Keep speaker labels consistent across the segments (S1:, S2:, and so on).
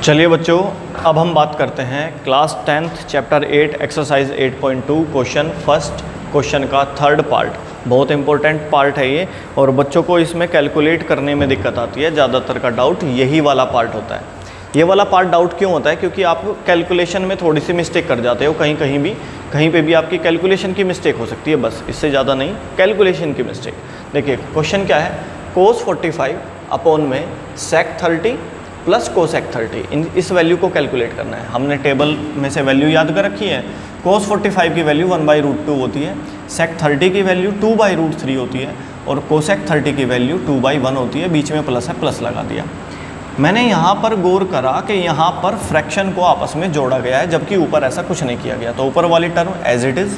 S1: चलिए बच्चों, अब हम बात करते हैं class 10th chapter 8 exercise 8.2 question first question का थर्ड पार्ट। बहुत इंपॉर्टेंट पार्ट है ये, और बच्चों को इसमें कैलकुलेट करने में दिक्कत आती है। ज़्यादातर का डाउट यही वाला पार्ट होता है। ये वाला पार्ट डाउट क्यों होता है? क्योंकि आप कैलकुलेशन में थोड़ी सी मिस्टेक कर जाते हो। कहीं पे भी आपकी कैलकुलेशन की मिस्टेक हो सकती है, बस इससे ज़्यादा नहीं, कैलकुलेशन की मिस्टेक। देखिए क्वेश्चन क्या है, cos 45 अपॉन में sec 30 प्लस कोसेक 30, इस वैल्यू को कैलकुलेट करना है। हमने टेबल में से वैल्यू याद कर रखी है। cos 45 की वैल्यू 1/√2 होती है, sec 30 की वैल्यू 2/√3 होती है, और कोसेक 30 की वैल्यू 2/1 होती है। बीच में प्लस है, प्लस लगा दिया। मैंने यहाँ पर गौर करा कि यहाँ पर फ्रैक्शन को आपस में जोड़ा गया है, जबकि ऊपर ऐसा कुछ नहीं किया गया। तो ऊपर वाली टर्म एज इट इज़,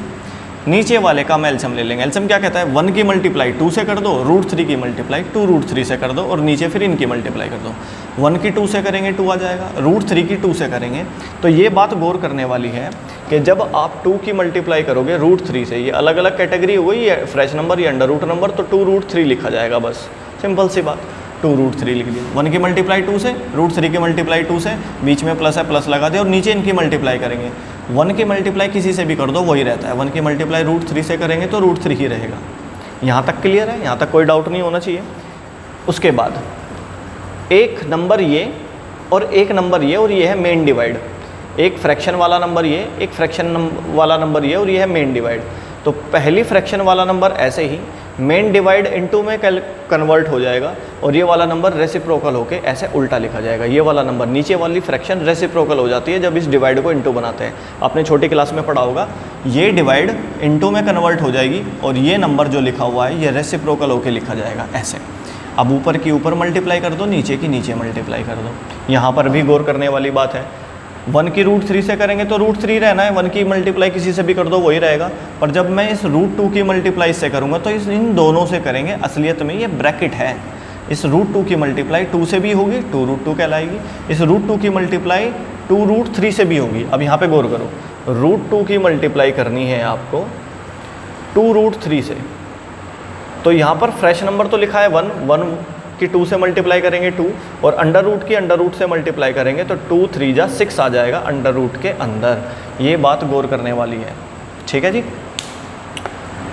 S1: नीचे वाले का हम एलसीएम ले लेंगे। एलसीएम क्या कहता है, 1 की मल्टीप्लाई 2 से कर दो, √3 की मल्टीप्लाई 2√3 से कर दो, और नीचे फिर इनकी मल्टीप्लाई कर दो। 1 की 2 से करेंगे 2 आ जाएगा, √3 की 2 से करेंगे। तो ये बात गौर करने वाली है कि जब आप 2 की मल्टीप्लाई करोगे √3 से, ये अलग अलग कैटेगरी हो गई, ये फ्रेश नंबर या अंडर रूट नंबर, तो 2√3 लिखा जाएगा। बस सिंपल सी बात, 2√3 लिख दिया। 1 की मल्टीप्लाई 2 से, √3 की मल्टीप्लाई 2 से, बीच में प्लस है, प्लस लगा दिया, और नीचे इनकी मल्टीप्लाई करेंगे। 1 की मल्टीप्लाई किसी से भी कर दो वही रहता है। 1 की मल्टीप्लाई √3 से करेंगे तो √3 ही रहेगा। यहाँ तक क्लियर है? यहाँ तक कोई डाउट नहीं होना चाहिए। उसके बाद एक नंबर ये और एक नंबर ये, और ये है मेन डिवाइड। एक फ्रैक्शन वाला नंबर ये, एक फ्रैक्शन वाला नंबर ये, और ये है मेन डिवाइड। तो पहली फ्रैक्शन वाला नंबर ऐसे ही मेन डिवाइड इनटू में कन्वर्ट हो जाएगा, और ये वाला नंबर रेसिप्रोकल होके ऐसे उल्टा लिखा जाएगा। ये वाला नंबर, नीचे वाली फ्रैक्शन रेसिप्रोकल हो जाती है जब इस डिवाइड को इनटू बनाते हैं। आपने छोटी क्लास में पढ़ा होगा, ये डिवाइड इनटू में कन्वर्ट हो जाएगी, और ये नंबर जो लिखा हुआ है ये रेसिप्रोकल होके लिखा जाएगा ऐसे। अब ऊपर की ऊपर मल्टीप्लाई कर दो, नीचे की नीचे मल्टीप्लाई कर दो। यहाँ पर भी गौर करने वाली बात है, 1 की √3 से करेंगे तो √3 रहना है, 1 की मल्टीप्लाई किसी से भी कर दो वही रहेगा। पर जब मैं इस √2 की मल्टीप्लाई से करूँगा तो इन दोनों से करेंगे। असलियत में ये ब्रैकेट है। इस √2 की मल्टीप्लाई 2 से भी होगी, 2√2 कहलाएगी। इस √2 की मल्टीप्लाई 2√3 से भी होगी। अब यहाँ पे गौर करो, √2 की मल्टीप्लाई करनी है आपको 2√3 से, तो यहाँ पर फ्रेश नंबर तो लिखा है 1 की 2 से मल्टीप्लाई करेंगे 2, और अंडर रूट की अंडर रूट से मल्टीप्लाई करेंगे तो 2 3 जा 6 आ जाएगा अंडर रूट के अंदर। ये बात गौर करने वाली है, ठीक है जी।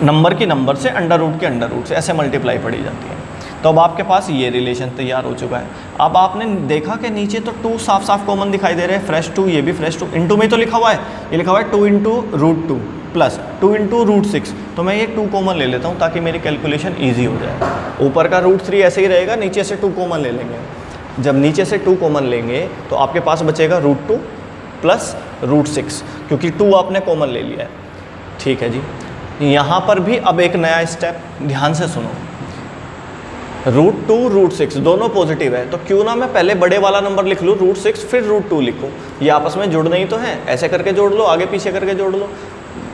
S1: नंबर की नंबर से, अंडर रूट के अंडर रूट से ऐसे मल्टीप्लाई पड़ी जाती है। तो अब आपके पास ये रिलेशन तैयार हो चुका है। अब आपने देखा कि नीचे तो 2 साफ साफ कॉमन दिखाई दे रहे हैं, फ्रेश 2, ये भी फ्रेश 2, इनटू में तो लिखा हुआ है, ये लिखा हुआ है 2 × √2 प्लस 2 × √6। तो मैं ये 2 कॉमन ले लेता हूँ ताकि मेरी कैलकुलेशन ईजी हो जाए। ऊपर का √3 ऐसे ही रहेगा, नीचे से 2 कॉमन ले लेंगे। जब नीचे से 2 कॉमन लेंगे तो आपके पास बचेगा √2 प्लस √6, क्योंकि 2 आपने कॉमन ले लिया है, ठीक है जी। यहाँ पर भी अब एक नया स्टेप, ध्यान से सुनो। √2 √6 दोनों पॉजिटिव है, तो क्यों ना मैं पहले बड़े वाला नंबर लिख लूँ √6, फिर √2 लिखूँ। ये आपस में जुड़ना ही तो है, ऐसे करके जोड़ लो, आगे पीछे करके जोड़ लो।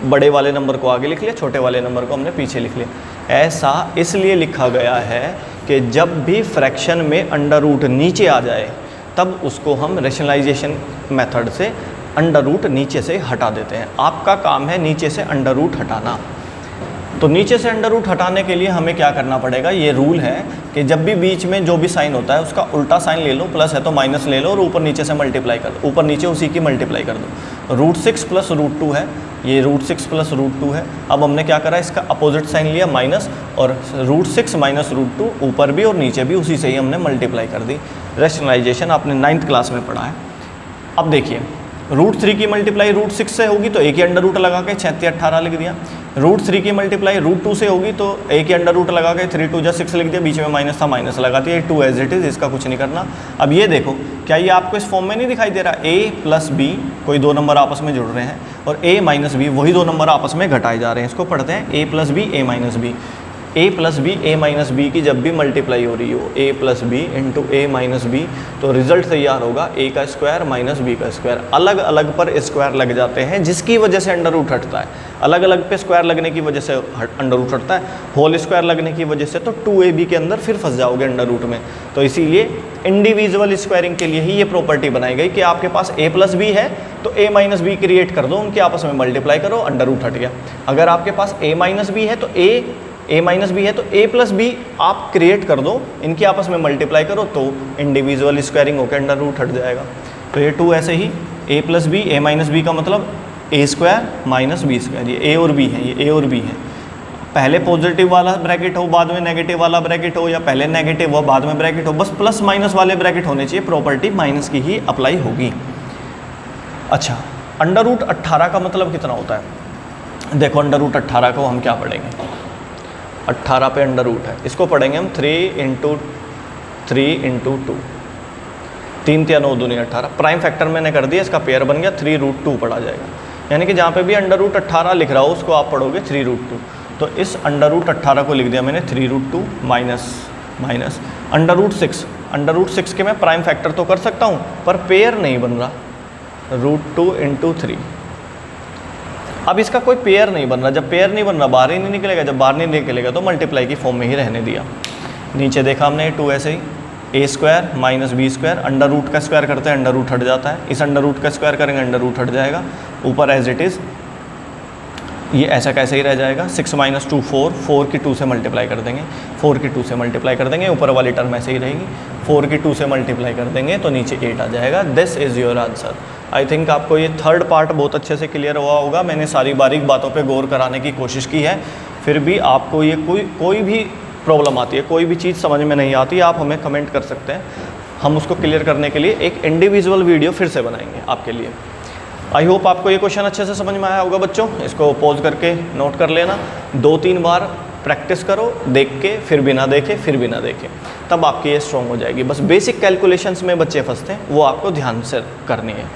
S1: बड़े वाले नंबर को आगे लिख लिया, छोटे वाले नंबर को हमने पीछे लिख लिया। ऐसा इसलिए लिखा गया है कि जब भी फ्रैक्शन में अंडर रूट नीचे आ जाए तब उसको हम रैशनलाइजेशन मेथड से अंडर रूट नीचे से हटा देते हैं। आपका काम है नीचे से अंडर रूट हटाना। तो नीचे से अंडर रूट हटाने के लिए हमें क्या करना पड़ेगा, ये रूल है कि जब भी बीच में जो भी साइन होता है उसका उल्टा साइन ले लो, प्लस है तो माइनस ले लो, और ऊपर नीचे से मल्टीप्लाई कर दो, ऊपर नीचे उसी की मल्टीप्लाई कर दो। √6 प्लस √2 है, ये √6 प्लस √2 है। अब हमने क्या करा, इसका अपोजिट साइन लिया माइनस, और √6 माइनस √2 ऊपर भी और नीचे भी उसी से ही हमने मल्टीप्लाई कर दी। रैशनलाइजेशन आपने 9th क्लास में पढ़ा है। अब देखिए, √3 की मल्टीप्लाई √6 से होगी तो एक ही अंडर रूट लगा के 6 × 18 लिख दिया। √3 की मल्टीप्लाई √2 से होगी तो एक ही अंडर रूट लगा के 3 × 2 = 6 लिख दिया, बीच में माइनस था माइनस लगा दिया। 2 एज इट इज़, इसका कुछ नहीं करना। अब ये देखो, क्या ये आपको इस फॉर्म में नहीं दिखाई दे रहा, a प्लस b, कोई 2 नंबर आपस में जुड़ रहे हैं, और a माइनस b, वही 2 नंबर आपस में घटाए जा रहे हैं। इसको पढ़ते हैं, a plus b a minus b। a plus B a minus B की जब भी मल्टीप्लाई हो रही हो, a plus B into a minus B, तो रिजल्ट तैयार होगा a का स्क्वायर माइनस b का स्क्वायर। अलग अलग पर स्क्वायर लग जाते हैं जिसकी वजह से अंडर रूट हटता है। अलग अलग पे स्क्वायर लगने की वजह से अंडर रूट हटता है, होल स्क्वायर लगने की वजह से तो 2ab के अंदर फिर फंस जाओगे अंडर रूट में। तो इसीलिए इंडिविजुअल स्क्वायरिंग के लिए ही ये प्रॉपर्टी बनाई गई कि आपके पास a प्लस बी है तो a माइनस बी क्रिएट कर दो, उनके आपस में मल्टीप्लाई करो, अंडर रूट हट गया। अगर आपके पास a माइनस बी है तो a माइनस बी है तो a प्लस बी आप क्रिएट कर दो, इनके आपस में मल्टीप्लाई करो, तो इंडिविजुअल स्क्वायरिंग होकर अंडर रूट हट जाएगा। तो ये 2 ऐसे ही a plus B, a minus B का मतलब a square minus B square, ये a और b है, ये a और b है। पहले पॉजिटिव वाला ब्रैकेट हो बाद में नेगेटिव वाला ब्रैकेट हो, या पहले नेगेटिव हो बाद में ब्रैकेट हो, बस प्लस माइनस वाले ब्रैकेट होने चाहिए, प्रॉपर्टी माइनस की ही अप्लाई होगी। अच्छा, अंडर रूट 18 का मतलब कितना होता है? देखो अंडर रूट 18 को हम क्या पढ़ेंगे, 18 पे अंडर रूट है, इसको पढ़ेंगे हम 3 इंटू 2, 3 या 9 दूनी 18, प्राइम फैक्टर मैंने कर दिया, इसका पेयर बन गया 3√2 पढ़ा जाएगा। यानी कि जहाँ पे भी अंडर रूट 18 लिख रहा हो उसको आप पढ़ोगे 3√2। तो इस अंडर रूट 18 को लिख दिया मैंने 3√2 माइनस अंडर रूट 6 के मैं प्राइम फैक्टर तो कर सकता हूँ पर पेयर नहीं बन रहा, √2 इंटू 3। अब इसका कोई पेयर नहीं बन रहा, जब पेयर नहीं बन रहा बाहर ही नहीं निकलेगा, जब बाहर नहीं निकलेगा तो मल्टीप्लाई की फॉर्म में ही रहने दिया। नीचे देखा हमने 2 ऐसे ही, a square minus B square, under root का स्क्वायर करते हैं अंडर रूट हट जाता है, इस अंडर रूट का स्क्वायर करेंगे अंडर रूट हट जाएगा, ऊपर एज इट इज़ ये ऐसा कैसे ही रह जाएगा। 6 माइनस 2 4 की 2 से मल्टीप्लाई कर देंगे, 4 की 2 से मल्टीप्लाई कर देंगे, ऊपर वाली टर्म ऐसे ही रहेगी, 4 की 2 से मल्टीप्लाई कर देंगे तो नीचे 8 आ जाएगा। This is your answer. I think आपको ये थर्ड पार्ट बहुत अच्छे से क्लियर हुआ होगा। मैंने सारी बारीक बातों पे गौर कराने की कोशिश की है, फिर भी आपको ये कोई भी प्रॉब्लम आती है, कोई भी चीज़ समझ में नहीं आती, आप हमें कमेंट कर सकते हैं, हम उसको क्लियर करने के लिए एक इंडिविजुअल वीडियो फिर से बनाएंगे आपके लिए। आई होप आपको ये क्वेश्चन अच्छे से समझ में आया होगा बच्चों। इसको पॉज करके नोट कर लेना, 2-3 बार प्रैक्टिस करो, देख के फिर बिना देखे फिर बिना देखे, तब आपकी ये स्ट्रॉन्ग हो जाएगी। बस बेसिक कैलकुलेशंस में बच्चे फंसते हैं, वो आपको ध्यान से करनी है।